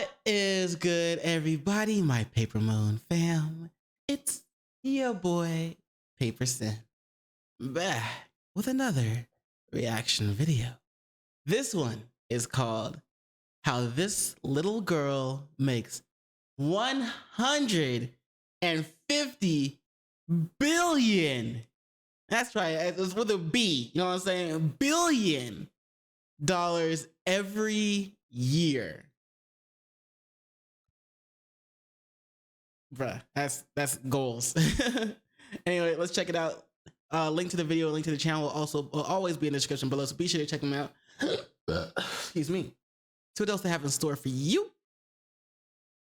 What is good, everybody? My Paper Moon fam. It's your boy, PaperSin, back with another reaction video. This one is called How This Little Girl Makes 150 billion. That's right, it's with a B, you know what I'm saying? $billion every year. Bruh, that's goals. Anyway, let's check it out. Link to the video, link to the channel will always be in the description below, so be sure to check them out. Excuse me. See what else they have in store for you.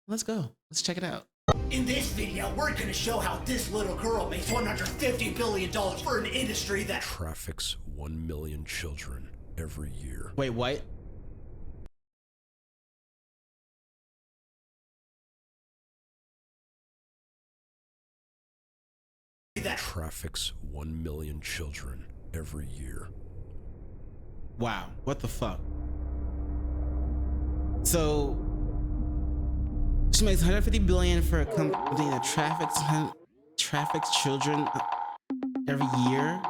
Let's go. Let's check it out. In this video, we're gonna show how this little girl makes $150 billion for an industry that traffics 1 million children every year. Wait, what? Traffics 1 million children every year. Wow, what the fuck? So she makes 150 billion for a company that traffics children every year.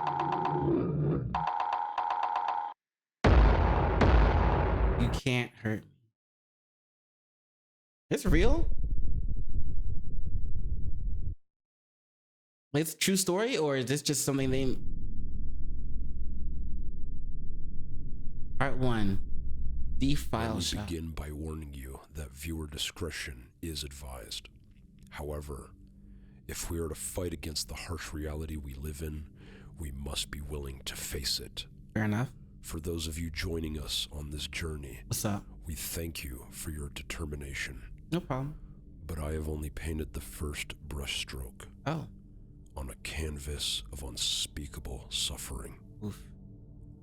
You can't hurt me. It's real? It's a true story, or is this just something they... Part 1. The file shop. Let me begin by warning you that viewer discretion is advised. However, if we are to fight against the harsh reality we live in, we must be willing to face it. Fair enough. For those of you joining us on this journey, what's up? We thank you for your determination. No problem. But I have only painted the first brushstroke. Oh. On a canvas of unspeakable suffering. Oof.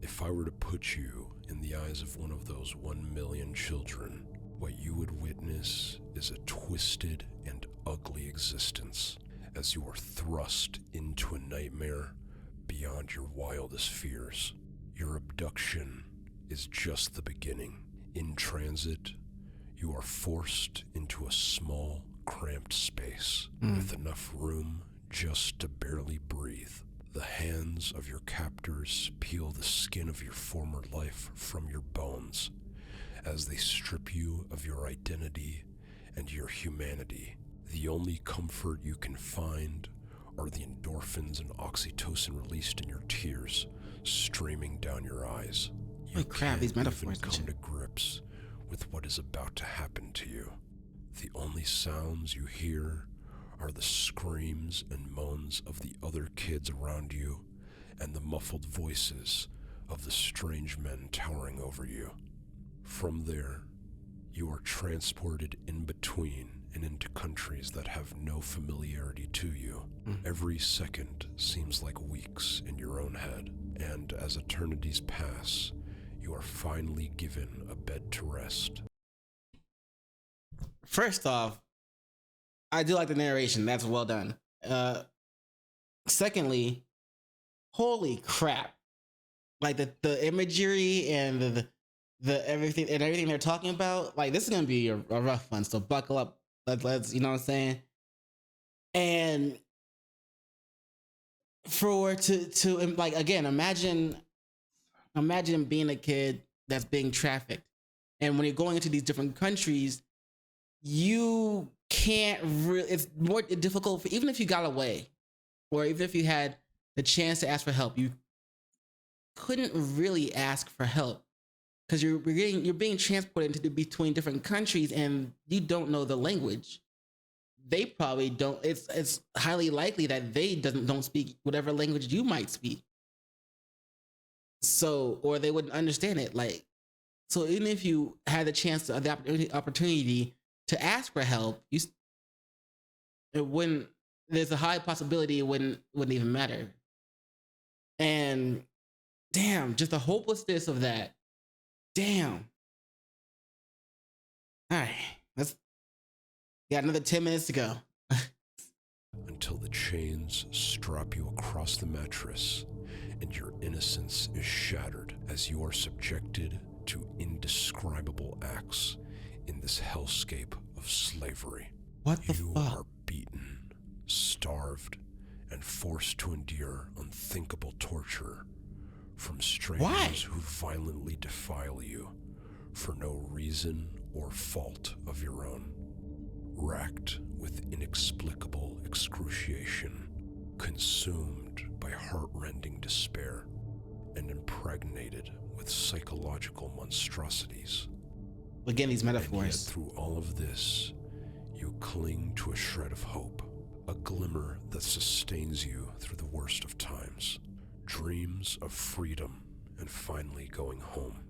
If I were to put you in the eyes of one of those 1 million children, what you would witness is a twisted and ugly existence as you are thrust into a nightmare beyond your wildest fears. Your abduction is just the beginning. In transit, you are forced into a small, cramped space with enough room just to barely breathe. The hands of your captors peel the skin of your former life from your bones as they strip you of your identity and your humanity. The only comfort you can find are the endorphins and oxytocin released in your tears streaming down your eyes. You crap, these metaphors even come to grips with what is about to happen to you. The only sounds you hear are the screams and moans of the other kids around you and the muffled voices of the strange men towering over you. From there, you are transported in between and into countries that have no familiarity to you. Every second seems like weeks in your own head, and as eternities pass, you are finally given a bed to rest. First off, I do like the narration. That's well done. Secondly, holy crap! Like the imagery and the everything they're talking about. Like, this is gonna be a rough one. So buckle up. Let's you know what I'm saying. And to like, again, imagine being a kid that's being trafficked, and when you're going into these different countries, you can't really, it's more difficult for, even if you got away, or even if you had the chance to ask for help, you couldn't really ask for help because you're being transported into between different countries and you don't know the language. They probably don't. It's highly likely that they don't speak whatever language you might speak. So, or they wouldn't understand it. Like, so even if you had the chance to, the opportunity to ask for help, there's a high possibility it wouldn't even matter. And damn, just the hopelessness of that. Damn. All right, got another 10 minutes to go. Until the chains strap you across the mattress and your innocence is shattered as you are subjected to indescribable acts in this hellscape of slavery. What the You fuck? are beaten, starved, and forced to endure unthinkable torture from strangers who violently defile you for no reason or fault of your own. Racked with inexplicable excruciation, consumed by heart-rending despair, and impregnated with psychological monstrosities. Again, these And yet metaphors. through all of this, you cling to a shred of hope, a glimmer that sustains you through the worst of times. Dreams of freedom and finally going home.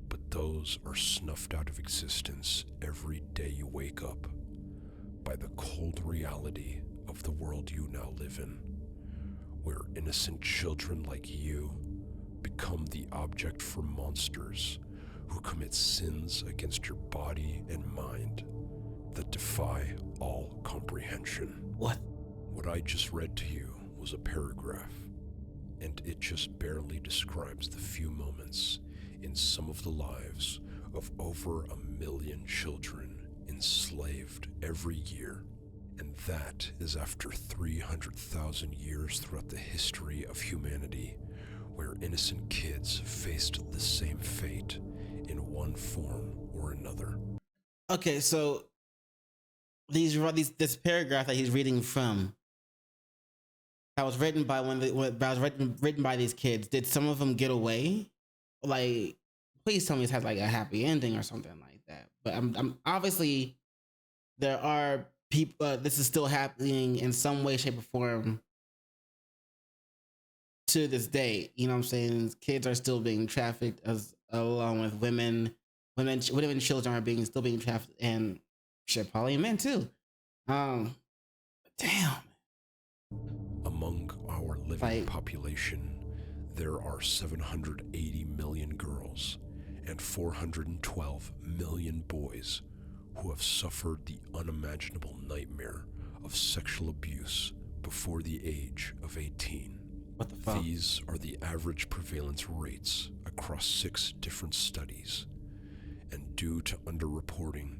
But those are snuffed out of existence every day you wake up by the cold reality of the world you now live in, where innocent children like you become the object for monsters who commit sins against your body and mind that defy all comprehension. What? What I just read to you was a paragraph, and it just barely describes the few moments in some of the lives of over 1 million children enslaved every year. And that is after 300,000 years throughout the history of humanity, where innocent kids faced the same fate in one form or another. Okay, so this paragraph that he's reading from, that was written by written by these kids. Did some of them get away? Like, please tell me it has like a happy ending or something like that. But I'm obviously there are people. This is still happening in some way, shape, or form to this day. You know what I'm saying? Kids are still being trafficked, as along with women. Women and children are still being trafficked, and shit, probably men too. Damn. Among our living Like- population, there are 780 million girls and 412 million boys who have suffered the unimaginable nightmare of sexual abuse before the age of 18. What the fuck? These are the average prevalence rates across 6 different studies, and due to underreporting,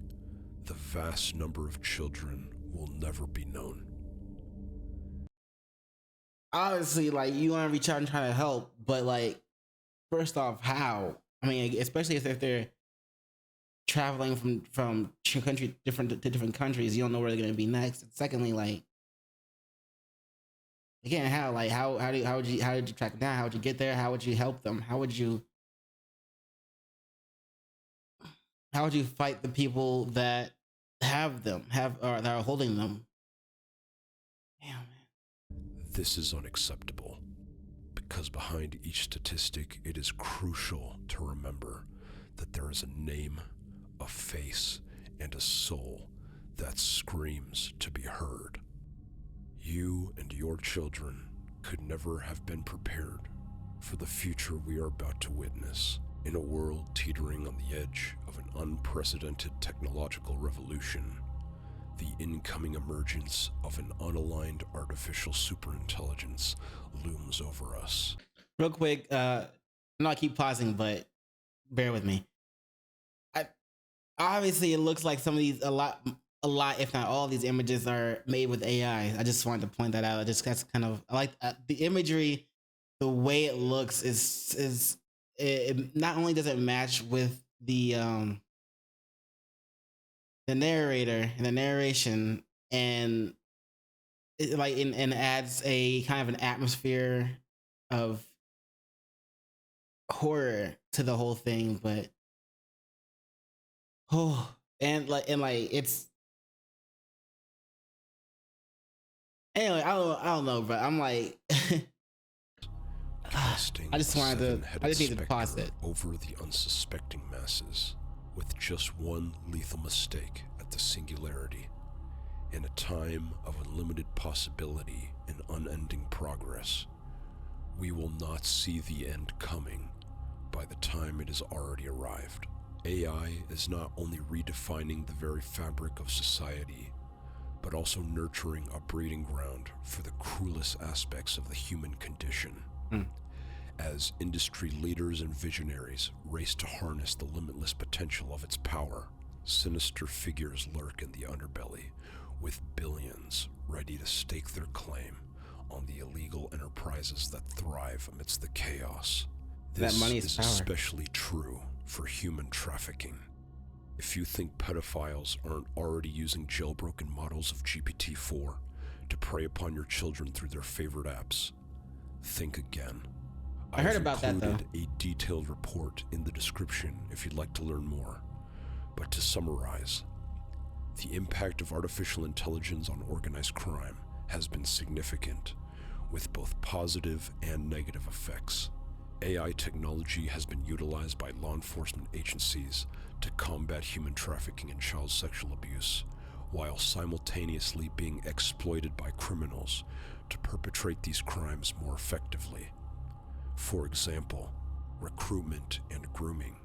the vast number of children will never be known. Obviously, like, you want to reach out and try to help, but like, first off, how? I mean, especially if they're traveling from different countries, you don't know where they're gonna be next. And secondly, like, again, how? Like, how did you track them down? How would you get there? How would you help them? How would you fight the people that that are holding them? Damn, man. This is unacceptable, because behind each statistic, it is crucial to remember that there is a name, a face, and a soul that screams to be heard. You and your children could never have been prepared for the future we are about to witness. In a world teetering on the edge of an unprecedented technological revolution, the incoming emergence of an unaligned artificial superintelligence looms over us. Real quick, I know I keep pausing, but bear with me. Obviously, it looks like some of these, a lot, if not all, these images are made with AI. I just wanted to point that out. That's kind of, I like the imagery, the way it looks it not only does it match with the narrator and the narration, and it and adds a kind of an atmosphere of horror to the whole thing, but and it's, anyway, I don't know, but I'm like Casting I just wanted to, seven-headed I just need to pause specter it. over the unsuspecting masses, with just one lethal mistake at the singularity, in a time of unlimited possibility and unending progress. We will not see the end coming by the time it has already arrived. AI is not only redefining the very fabric of society, but also nurturing a breeding ground for the cruelest aspects of the human condition. As industry leaders and visionaries race to harness the limitless potential of its power, Sinister figures lurk in the underbelly, with billions ready to stake their claim on the illegal enterprises that thrive amidst the chaos. That This money is is power. especially true for human trafficking. If you think pedophiles aren't already using jailbroken models of GPT-4 to prey upon your children through their favorite apps, think again. I heard about that, though. I've included a detailed report in the description if you'd like to learn more. But to summarize, the impact of artificial intelligence on organized crime has been significant, with both positive and negative effects. AI technology has been utilized by law enforcement agencies to combat human trafficking and child sexual abuse, while simultaneously being exploited by criminals to perpetrate these crimes more effectively. For example, recruitment and grooming.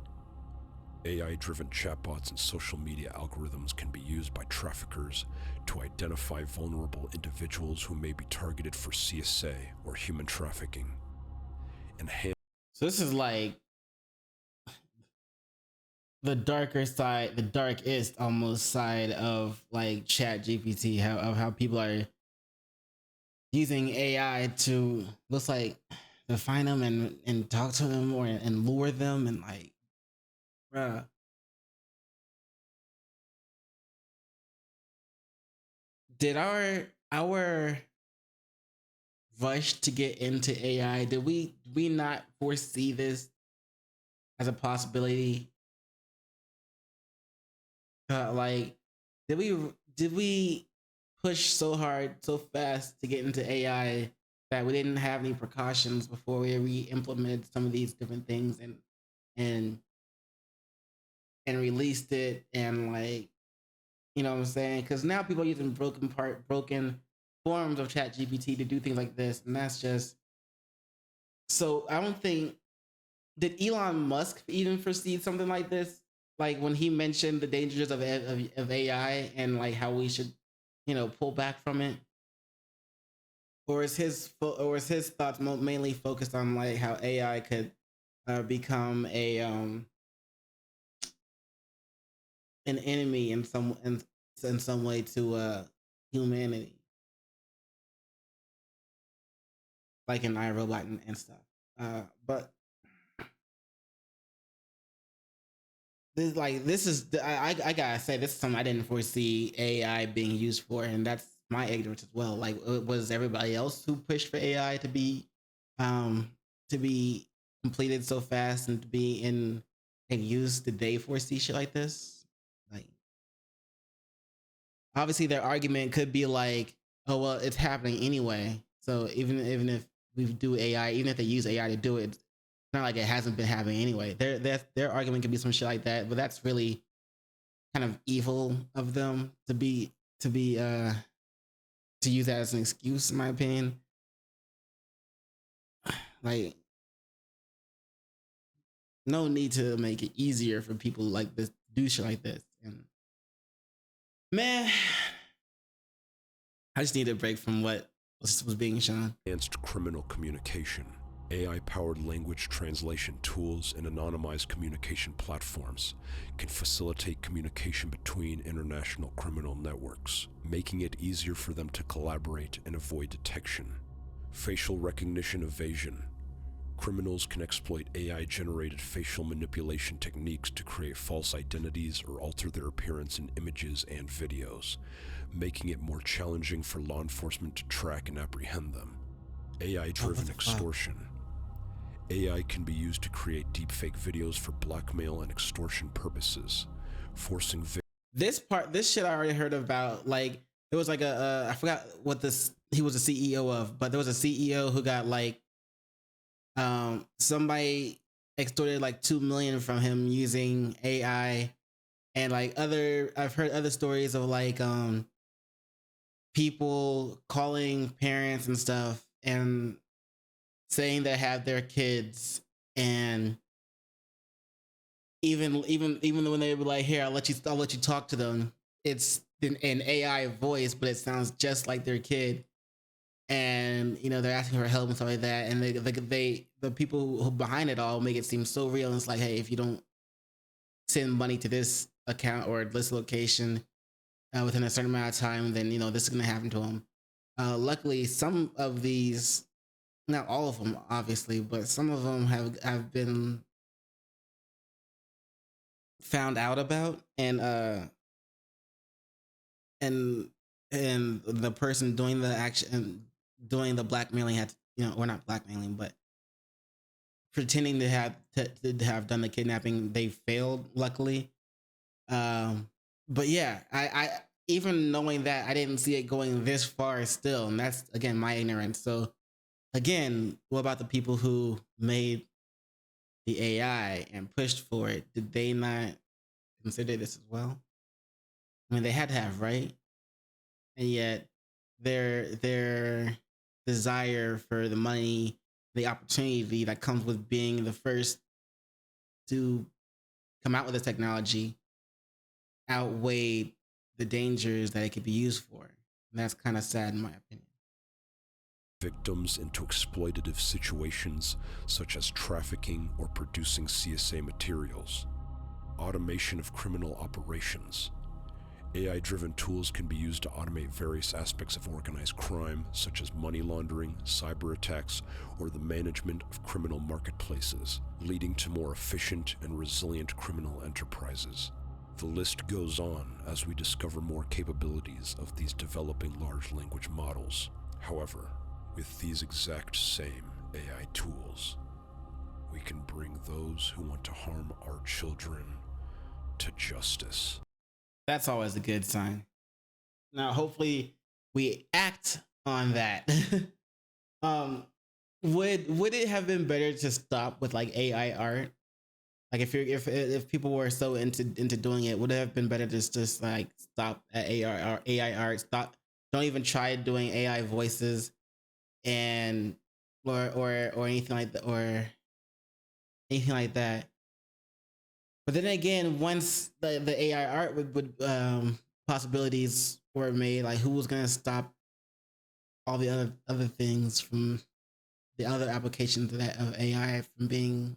AI-driven chatbots and social media algorithms can be used by traffickers to identify vulnerable individuals who may be targeted for CSA or human trafficking. So this is like the darker side, the darkest almost side of like Chat GPT, how people are using AI to, looks like, to find them and talk to them or and lure them, and like, bruh. Did our rush to get into AI, did we not foresee this as a possibility? Like, did we push so hard, so fast to get into AI that we didn't have any precautions before we re-implemented some of these different things and released it, and like, you know what I'm saying? Because now people are using broken forms of Chat GPT to do things like this, and that's just, so I don't think, did Elon Musk even foresee something like this? Like when he mentioned the dangers of AI and like how we should, pull back from it, or is his thoughts mainly focused on like how AI could become an enemy in some way to humanity, like in iRobot and stuff. But this is I gotta say, this is something I didn't foresee AI being used for, and that's my ignorance as well. Like, was everybody else who pushed for AI to be completed so fast and to be in and used, did they foresee shit like this? Like, obviously their argument could be like, oh well, it's happening anyway, so even if we do AI, even if they use AI to do it, it's not like it hasn't been happening anyway. Their argument could be some shit like that, but that's really kind of evil of them to use that as an excuse, in my opinion. Like, no need to make it easier for people like this to do shit like this. And man, I just need a break from what was being shown. Advanced criminal communication, AI-powered language translation tools, and anonymized communication platforms can facilitate communication between international criminal networks, making it easier for them to collaborate and avoid detection. Facial recognition evasion. Criminals can exploit AI-generated facial manipulation techniques to create false identities or alter their appearance in images and videos, making it more challenging for law enforcement to track and apprehend them. AI-driven extortion. AI can be used to create deepfake videos for blackmail and extortion purposes, forcing this shit I already heard about. Like, there was like I forgot what he was a CEO of, but there was a CEO who got like somebody extorted like 2 million from him using AI, and like I've heard other stories of like people calling parents and stuff and saying they have their kids, and even when they were like, here, I'll let you talk to them, it's an AI voice, but it sounds just like their kid, and they're asking for help and stuff like that, and the people who behind it all make it seem so real, and it's like, hey, if you don't send money to this account or this location within a certain amount of time, then this is gonna happen to them. Luckily, some of these, not all of them, obviously, but some of them have been found out about, and the person doing the action, doing the blackmailing had or not blackmailing, but pretending to have done the kidnapping, they failed, luckily. But yeah, I even knowing that, I didn't see it going this far still, and that's again my ignorance. So again, what about the people who made the AI and pushed for it? Did they not consider this as well? I mean, they had to have, right? And yet their desire for the money, the opportunity that comes with being the first to come out with this technology outweighed the dangers that it could be used for. And that's kind of sad in my opinion. Victims into exploitative situations such as trafficking or producing CSA materials, automation of criminal operations. AI-driven tools can be used to automate various aspects of organized crime, such as money laundering, cyber attacks, or the management of criminal marketplaces, leading to more efficient and resilient criminal enterprises. The list goes on as we discover more capabilities of these developing large language models. However, with these exact same AI tools, we can bring those who want to harm our children to justice. That's always a good sign. Now, hopefully, we act on that. Would it have been better to stop with like AI art? Like if people were so into doing it, would it have been better to just like stop at AI art? Stop. Don't even try doing AI voices, and or anything like that, or anything like that. But then again, once the AI art would possibilities were made, like who was gonna stop all the other things from the other applications of AI from being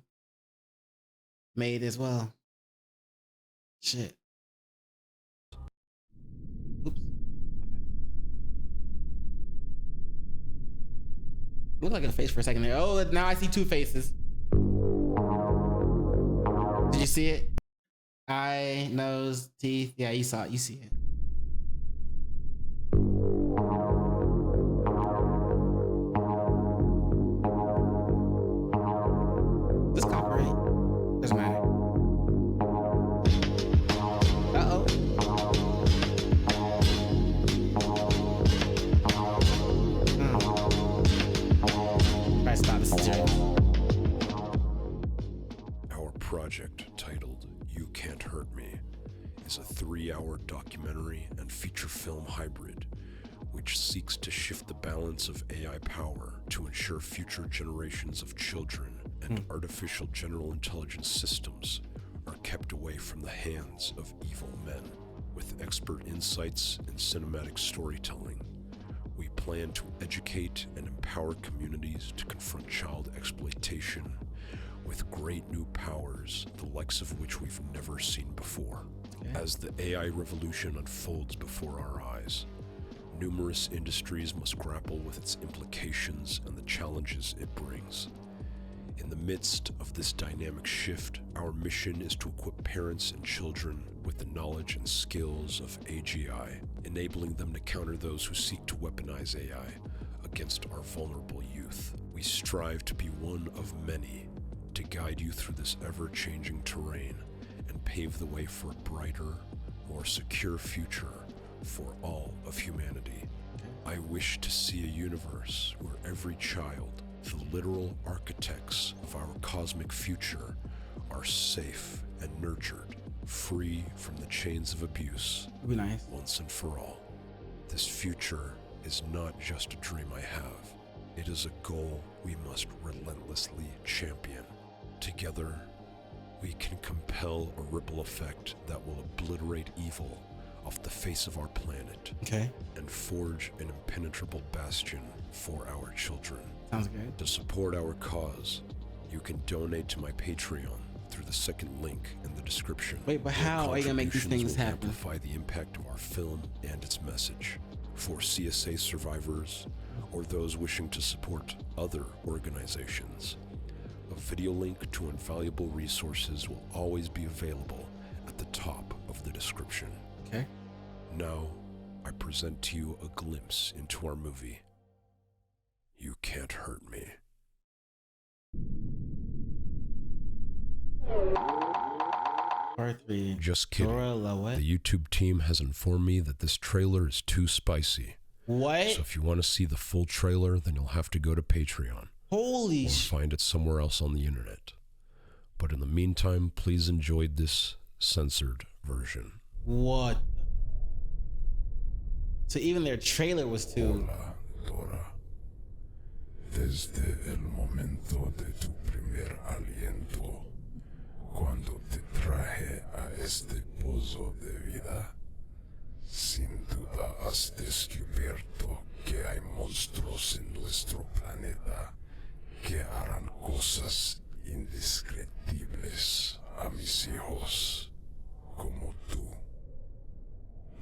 made as well? Shit. Oops. Looked like a face for a second there. Oh, now I see two faces. Did you see it? Eye, nose, teeth. Yeah, you saw it. You see it. This copyright doesn't matter. Uh-oh. Try to stop this serious. Our project, titled You Can't Hurt Me, is a 3-hour documentary and feature film hybrid which seeks to shift the balance of AI power to ensure future generations of children and artificial general intelligence systems are kept away from the hands of evil men. With expert insights in cinematic storytelling, we plan to educate and empower communities to confront child exploitation with great new powers, the likes of which we've never seen before. As the AI revolution unfolds before our eyes, numerous industries must grapple with its implications and the challenges it brings. In the midst of this dynamic shift, our mission is to equip parents and children with the knowledge and skills of AGI, enabling them to counter those who seek to weaponize AI against our vulnerable youth. We strive to be one of many to guide you through this ever-changing terrain and pave the way for a brighter, more secure future for all of humanity. I wish to see a universe where every child, the literal architects of our cosmic future, are safe and nurtured, free from the chains of abuse, It'd be nice. once and for all. This future is not just a dream I have. It is a goal we must relentlessly champion. Together, we can compel a ripple effect that will obliterate evil off the face of our planet. Okay. And forge an impenetrable bastion for our children. Sounds good. To support our cause, you can donate to my Patreon through the second link in the description. Wait, but how are you gonna make these things will happen? amplify the impact of our film and its message for CSA survivors or those wishing to support other organizations. A video link to invaluable resources will always be available at the top of the description. Okay. Now, I present to you a glimpse into our movie, You Can't Hurt Me. Part 3. Just kidding. The YouTube team has informed me that this trailer is too spicy. What? So if you want to see the full trailer, then you'll have to go to Patreon. Holy or find it somewhere else on the internet. But in the meantime, please enjoy this censored version. What? So even their trailer was too... Hola, Dora. Desde el momento de tu primer aliento, cuando te traje a este pozo de vida, sin duda has descubierto que hay monstruos en nuestro planeta que harán cosas indescriptibles a mis hijos, como tú.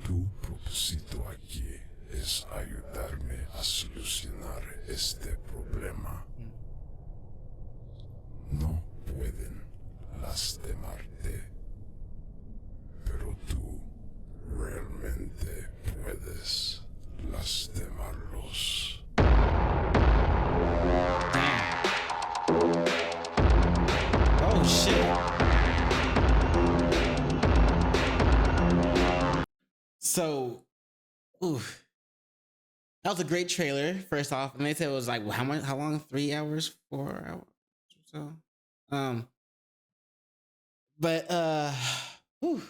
Tu propósito aquí es ayudarme a solucionar este problema. No pueden lastimarte, pero tú realmente puedes lastimarlos. Oh shit. So, oof. That was a great trailer, first off. And they said it was like, well, how long? 3 hours? 4 hours or so? But whew.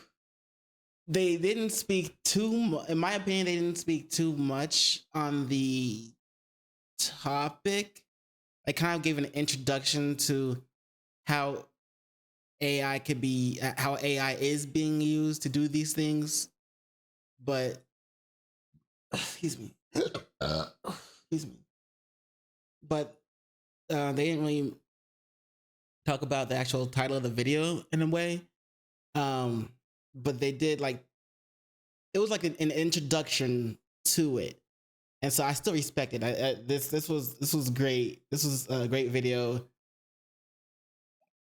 They didn't speak too much, in my opinion, they didn't speak too much on the topic. They kind of gave an introduction to how AI could be, how AI is being used to do these things. But, excuse me. Excuse me. But they didn't really talk about the actual title of the video in a way. But they did like, it was like an introduction to it. And so I still respect it. This was great. This was a great video.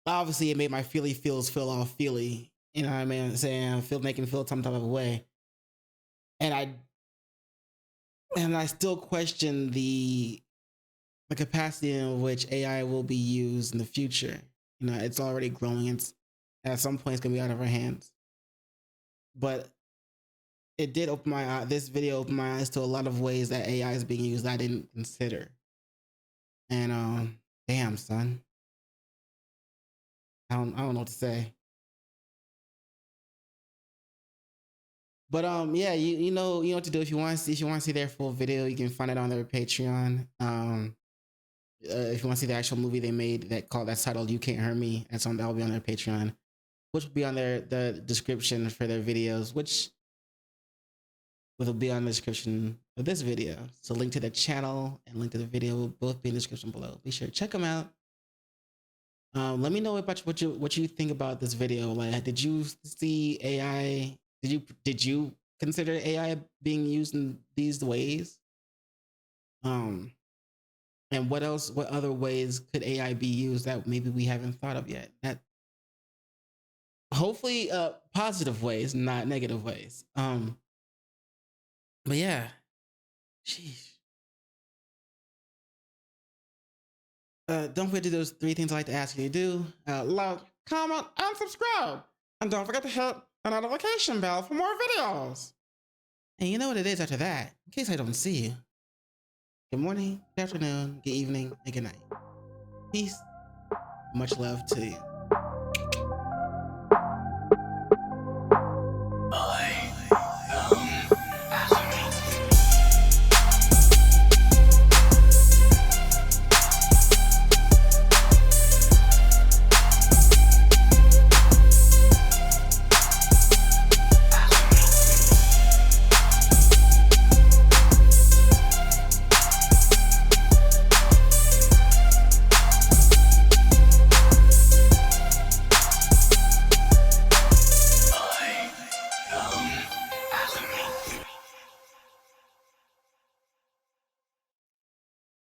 Obviously, it made my feels feel all feely. You know what I mean? Saying making me feel some type of a way. And I still question the capacity in which AI will be used in the future. You know, it's already growing. It's at some point it's gonna be out of our hands. But it did open my eye. This video opened my eyes to a lot of ways that AI is being used that I didn't consider. And damn, son. I don't know what to say. But yeah, you know what to do if you want to see their full video. You can find it on their Patreon. If you want to see the actual movie they made that's titled "You Can't Hurt Me," that'll be on their Patreon, which will be on the description for their videos, which will be on the description of this video. So link to the channel and link to the video will both be in the description below. Be sure to check them out. Let me know about what you think about this video. Like, did you see AI? Did you consider AI being used in these ways? And what other ways could AI be used that maybe we haven't thought of yet? That hopefully positive ways, not negative ways. But yeah, sheesh. Don't forget to do those 3 things I like to ask you to do. Like, comment, and subscribe. And don't forget to hit the notification bell for more videos. And you know what it is after that, in case I don't see you. Good morning, good afternoon, good evening, and good night. Peace. Much love to you.